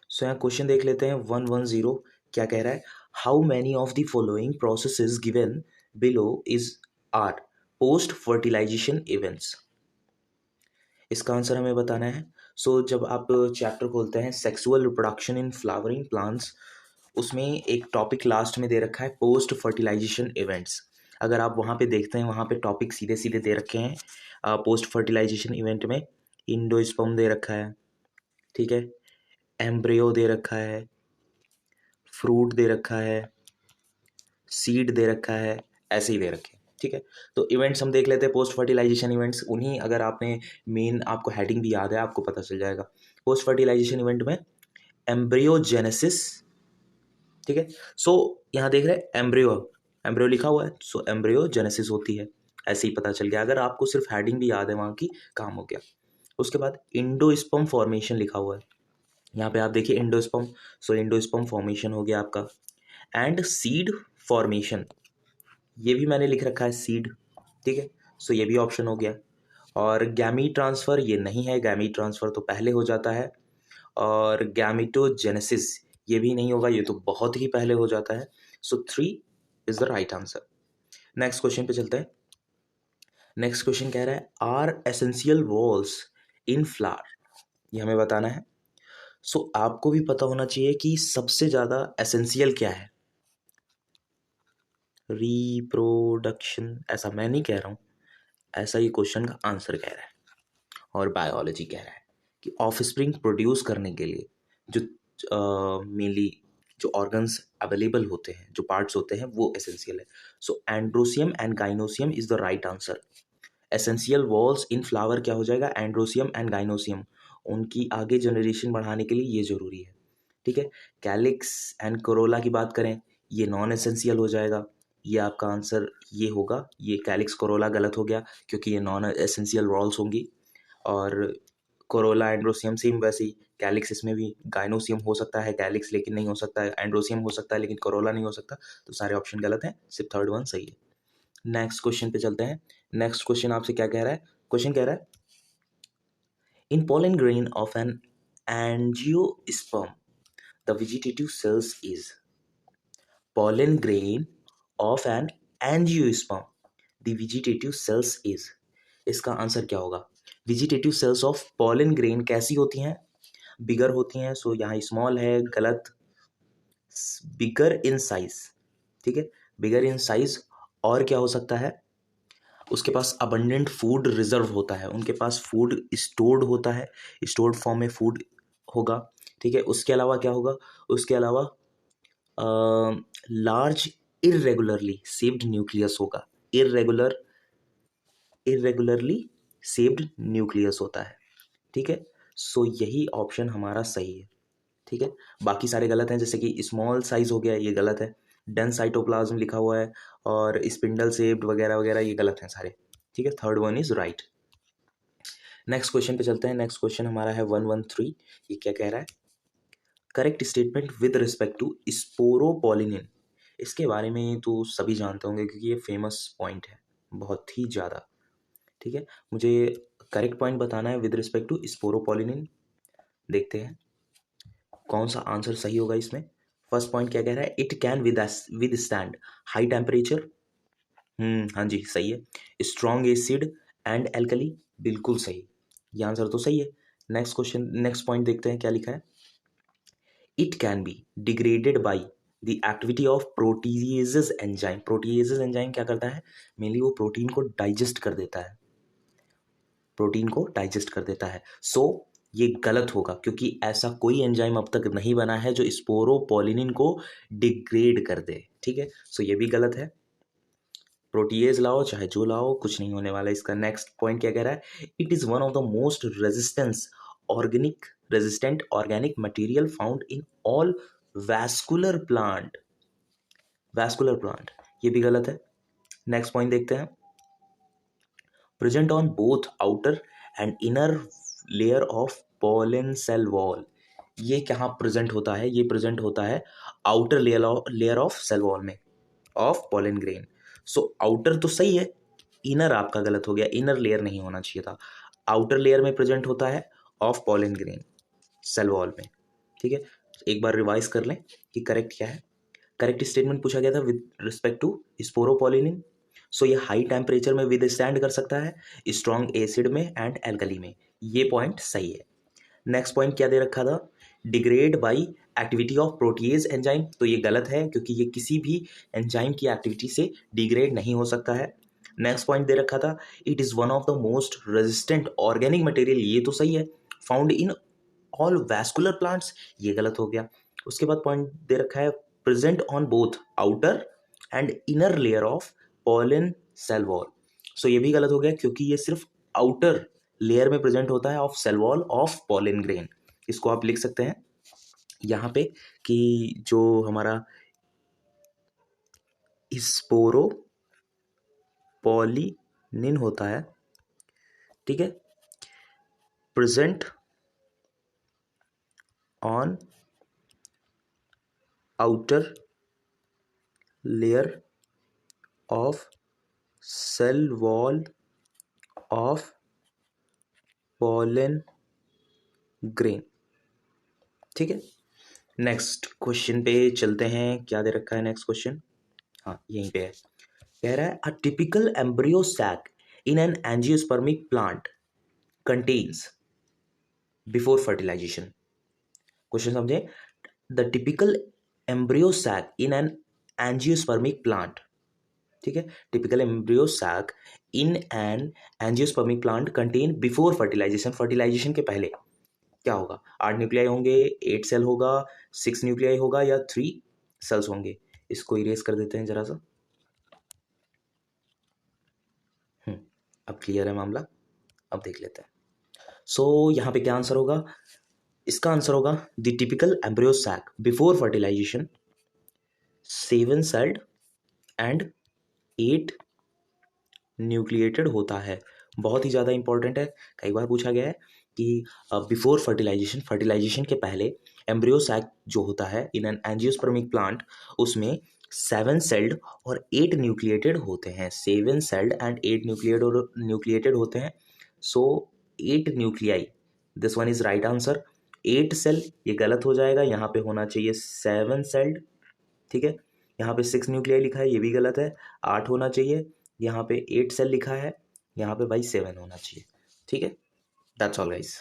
सो यहाँ क्वेश्चन देख लेते हैं 110 क्या कह रहा है। How many of the following processes given below is are post fertilization events. इसका आंसर हमें बताना है। सो जब आप चैप्टर खोलते हैं sexual reproduction in flowering plants, उसमें एक टॉपिक लास्ट में दे रखा है पोस्ट फर्टिलाइजेशन इवेंट्स। अगर आप वहाँ पे देखते हैं, वहाँ पे टॉपिक सीधे सीधे दे रखे हैं। पोस्ट फर्टिलाइजेशन इवेंट में इंडोस्पर्म दे रखा है, ठीक है, एम्ब्रियो दे रखा है, फ्रूट दे रखा है, सीड दे रखा है, ऐसे ही दे रखे हैं, ठीक है। तो इवेंट्स हम देख लेते हैं, पोस्ट फर्टिलाइजेशन इवेंट्स उन्हीं, अगर आपने मेन आपको हेडिंग भी याद है आपको पता चल जाएगा। पोस्ट फर्टिलाइजेशन इवेंट में एम्ब्रियोजेनेसिस, ठीक है। सो यहाँ देख रहे हैं एम्ब्रियो, एम्ब्रियो लिखा हुआ है, सो एम्ब्रियोजेनेसिस होती है, ऐसे ही पता चल गया। अगर आपको सिर्फ हेडिंग भी याद है वहाँ की, काम हो गया। उसके बाद इंडोस्पर्म फॉर्मेशन लिखा हुआ है, यहाँ पे आप देखिए इंडोस्पर्म, सो इंडोस्पर्म फॉर्मेशन हो गया आपका। एंड सीड फॉर्मेशन, ये भी मैंने लिख रखा है सीड, ठीक है, सो ये भी ऑप्शन हो गया। और गैमी ट्रांसफ़र ये नहीं है, गैमी ट्रांसफ़र तो पहले हो जाता है। और गैमिटोजेनेसिस ये भी नहीं होगा, ये तो बहुत ही पहले हो जाता है। So 3 is the right answer. Next question पे चलते हैं। नेक्स्ट क्वेश्चन कह रहा है are essential whorls in flower, ये हमें बताना है। सो आपको भी पता होना चाहिए कि सबसे ज़्यादा एसेंशियल क्या है। रिप्रोडक्शन, ऐसा मैं नहीं कह रहा हूँ, ऐसा ही क्वेश्चन का आंसर कह रहा है। और बायोलॉजी कह रहा है कि ऑफस्प्रिंग प्रोड्यूस करने के लिए जो मेनली जो ऑर्गन्स अवेलेबल होते हैं, जो पार्ट्स होते हैं, वो एसेंशियल है। So androecium and gynoecium is the right answer. Essential whorls in flower क्या हो जाएगा, एंड्रोसियम एंड गाइनोसियम, उनकी आगे जनरेशन बढ़ाने के लिए ये ज़रूरी है, ठीक है। कैलिक्स एंड कोरोला की बात करें, ये नॉन एसेंशियल हो जाएगा, ये आपका आंसर ये होगा। ये कैलिक्स कोरोला गलत हो गया क्योंकि ये नॉन एसेंशियल वॉल्स होंगी। और कोरोला एंड्रोसियम सेम वैसे ही, कैलिक्स इसमें भी गाइनोसियम हो सकता है, कैलिक्स लेकिन नहीं हो सकता है, एंड्रोसियम हो सकता है लेकिन कोरोला नहीं हो सकता। तो सारे ऑप्शन गलत हैं, सिर्फ थर्ड वन सही है। नेक्स्ट क्वेश्चन पे चलते हैं। नेक्स्ट क्वेश्चन आपसे क्या कह रहा है, क्वेश्चन कह रहा है इन pollen grain of an angiosperm the vegetative cells is pollen grain of an angiosperm the vegetative cells is, इसका आंसर क्या होगा। Vegetative cells of pollen grain कैसी होती हैं, बिगर होती हैं। सो यहाँ स्मॉल है, गलत। बिगर इन साइज, ठीक है, बिगर इन साइज। और क्या हो सकता है, उसके पास अबंडेंट फूड रिजर्व होता है, उनके पास फूड स्टोर्ड होता है, स्टोर्ड फॉर्म में फूड होगा, ठीक है। उसके अलावा क्या होगा, उसके अलावा लार्ज इरेगुलरली सेव्ड न्यूक्लियस होगा। इरेगुलरली सेव्ड न्यूक्लियस होता है, ठीक है। सो यही ऑप्शन हमारा सही है, ठीक है। बाकी सारे गलत हैं, जैसे कि स्मॉल साइज हो गया, ये गलत है। डेंस साइटोप्लाज्म लिखा हुआ है और स्पिंडल शेप्ड वगैरह वगैरह, ये गलत हैं सारे, ठीक है। Third one is right. Next question पे चलते हैं। नेक्स्ट क्वेश्चन हमारा है 113। ये क्या कह रहा है, correct statement with respect to sporopollenin. इसके बारे में तो सभी जानते होंगे क्योंकि ये फेमस पॉइंट है बहुत ही ज़्यादा, ठीक है। मुझे करेक्ट पॉइंट बताना है विद रिस्पेक्ट टू स्पोरोपोलिनिन। देखते हैं कौन सा आंसर सही होगा इसमें। फर्स्ट पॉइंट क्या कह रहा है, it can with stand high temperature. हाँ जी सही है। स्ट्रॉन्ग एसिड एंड एल्कली, बिल्कुल सही, ये आंसर तो सही है। नेक्स्ट क्वेश्चन, नेक्स्ट पॉइंट देखते हैं क्या लिखा है। It can be degraded by the activity of proteases enzyme. Proteases enzyme क्या करता है, मेनली वो प्रोटीन को डाइजेस्ट कर देता है, प्रोटीन को डाइजेस्ट कर देता है। सो ये गलत होगा क्योंकि ऐसा कोई एंजाइम अब तक नहीं बना है जो स्पोरोपोलिनिन को डिग्रेड कर दे, ठीक है। सो ये भी गलत है। प्रोटीएज लाओ चाहे जो लाओ, कुछ नहीं होने वाला इसका। नेक्स्ट पॉइंट क्या कह रहा है, it is one of the most resistant organic material found in all vascular plant. Vascular plant ये भी गलत है। नेक्स्ट पॉइंट देखते हैं, present on both outer and inner layer of pollen cell wall. ये कहाँ प्रेजेंट होता है, ये प्रेजेंट होता है outer layer of cell wall में of pollen grain. So outer तो सही है, इनर आपका गलत हो गया, इनर लेयर नहीं होना चाहिए था। आउटर लेयर में प्रेजेंट होता है of pollen grain cell wall में, ठीक है, एक बार रिवाइज कर लें कि करेक्ट क्या है। करेक्ट स्टेटमेंट पूछा गया था विद रिस्पेक्ट टू स्पोरोपोलिनिन। सो ये हाई टेम्परेचर में विद स्टैंड कर सकता है, स्ट्रॉन्ग एसिड में एंड एल्कली में। ये पॉइंट सही है। नेक्स्ट पॉइंट क्या दे रखा था, degrade by activity of protease enzyme, तो ये गलत है क्योंकि ये किसी भी एंजाइम की एक्टिविटी से डिग्रेड नहीं हो सकता है। नेक्स्ट पॉइंट दे रखा था, it is one of the most resistant organic material, ये तो सही है, found in all vascular plants, ये गलत हो गया। उसके बाद पॉइंट दे रखा है, present on both outer and inner layer of pollen cell wall, so ये भी गलत हो गया क्योंकि ये सिर्फ आउटर लेयर में प्रेजेंट होता है of cell wall of pollen grain. इसको आप लिख सकते हैं यहाँ पे कि जो हमारा स्पोरोपोलिनिन होता है, ठीक है, present on outer layer of cell wall of pollen grain. ठीक है, नेक्स्ट क्वेश्चन पे चलते हैं, क्या दे रखा है नेक्स्ट क्वेश्चन, हाँ यहीं पे है। कह रहा है, a typical embryo sac in an angiospermic plant contains before fertilization. Question समझे, the typical embryo sac in an angiospermic plant, ठीक है, typical embryo sac in an angiospermic plant contain before fertilization, fertilization के पहले क्या होगा, 8 nuclei होंगे, 8 cell होगा, 6 nuclei होगा या 3 सेल्स होंगे। इसको इरेज कर देते हैं जरा सा। अब क्लियर है मामला, अब देख लेते हैं। सो यहाँ पे क्या आंसर होगा, इसका आंसर होगा the typical embryo sac before fertilization 7 celled and 8 nucleated होता है। बहुत ही ज़्यादा इंपॉर्टेंट है, कई बार पूछा गया है कि बिफोर फर्टिलाइजेशन, फर्टिलाइजेशन के पहले एम्ब्रियो सैक जो होता है इन एन एंजियोस्पर्मिक प्लांट, उसमें 7 सेल्ड और 8 न्यूक्लिएटेड होते हैं, 7 सेल्ड एंड 8 न्यूक्लिएटेड होते हैं। So 8 nuclei, this one is right answer. 8 cell ये गलत हो जाएगा, यहाँ पे होना चाहिए 7 सेल्ड, ठीक है। यहाँ पे 6 न्यूक्लियाई लिखा है, ये भी गलत है, 8 होना चाहिए। यहाँ पे 8 सेल लिखा है, यहाँ पे भाई 7 होना चाहिए, ठीक है। That's all guys.